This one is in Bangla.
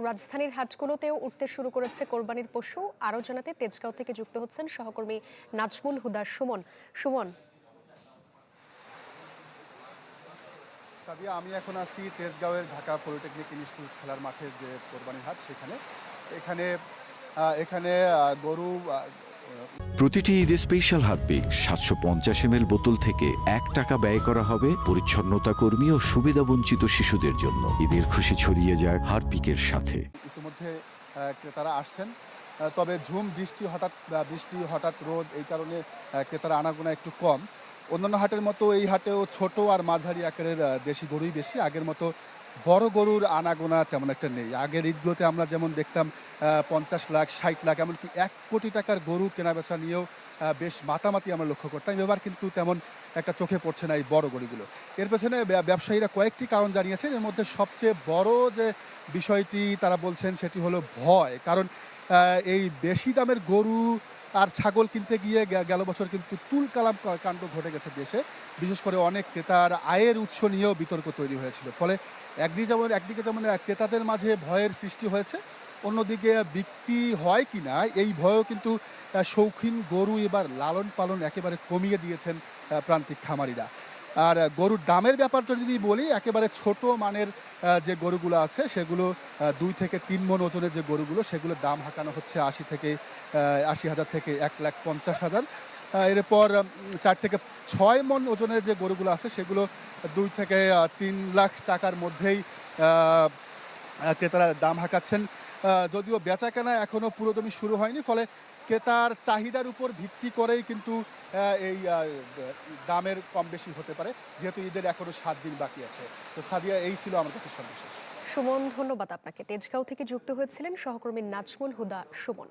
রাজধানীর হাটগুলোতেও উঠতে শুরু করেছে কোরবানির পশু। আরও জানাতে তেজগাঁও থেকে যুক্ত হচ্ছেন সহকর্মী নাজমুল হুদা সুমন। সুমন, সাদিয়া, আমি এখন আছি তেজগাঁওয়ের ঢাকা পলিটেকনিক ইনস্টিটিউট খেলার মাঠের যে কোরবানির হাট সেখানে। এখানে এখানে গরু প্রতিটি ঈদে স্পেশাল হারপিক 750 ml বোতল থেকে ৳1 ব্যয় করা হবে পরিচ্ছন্নতা কর্মী ও সুবিধাবঞ্চিত শিশুদের জন্য। ঈদের খুশি ছড়িয়ে যায় হারপিকের সাথে। ইতিমধ্যে ক্রেতারা আসছেন, তবে বৃষ্টি হঠাৎ রোদ, এই কারণে ক্রেতারা আনাগোনা একটু কম। অন্যান্য হাটের মতো এই হাটেও ছোট আর মাঝারি আকারের দেশি গরুই বেশি। আগের মতো বড় গরুর আনাগোনা তেমন একটা নেই। আগের ঈদগুলোতে আমরা যেমন দেখতাম 50 লাখ 60 লাখ এমনকি 1 কোটি টাকার গরু কেনাবেচা নিয়েও বেশ মাতামাতি আমরা লক্ষ্য করতাম। এবার কিন্তু তেমন একটা চোখে পড়ছে না এই বড় গরুগুলো। এর পেছনে ব্যবসায়ীরা কয়েকটি কারণ জানিয়েছেন। এর মধ্যে সবচেয়ে বড় যে বিষয়টি তারা বলছেন সেটি হলো ভয়। কারণ এই বেশি দামের গরু আর ছাগল কিনতে গিয়ে গেল বছর কিন্তু তুলকালাম কাণ্ড ঘটে গেছে দেশে। বিশেষ করে অনেক ক্রেতার আয়ের উৎস নিয়েও বিতর্ক তৈরি হয়েছিল। ফলে একদিকে যেমন ক্রেতাদের মাঝে ভয়ের সৃষ্টি হয়েছে, অন্যদিকে বিক্রি হয় কি না এই ভয়ও কিন্তু শৌখিন গরু এবার লালন পালন একেবারে কমিয়ে দিয়েছেন প্রান্তিক খামারিরা। আর গরুর দামের ব্যাপারটা যদি বলি, একেবারে ছোট মানের যে গরুগুলো আছে সেগুলো 2 থেকে 3 মণ ওজনের যে গরুগুলো, সেগুলোর দাম হাঁকানো হচ্ছে 80,000 থেকে 1,50,000। এরপর 4 থেকে 6 মণ ওজনের যে গরুগুলো আছে সেগুলো 2 থেকে 3 লাখ টাকার মধ্যেই ক্রেতারা দাম হাঁকাচ্ছেন। যদিও বেচাকেনা এখনও পুরোদমই শুরু হয়নি, ফলে ক্রেতার চাহিদার উপর ভিত্তি করেই কিন্তু এই দামের কম বেশি হতে পারে, যেহেতু ঈদের এখনও 7 দিন বাকি আছে। তো সাদিয়া, এই ছিল আমার কাছে সর্বশেষ। সুমন, ধন্যবাদ আপনাকে। তেজগাঁও থেকে যুক্ত হয়েছিলেন সহকর্মী নাজমুল হুদা সুমন।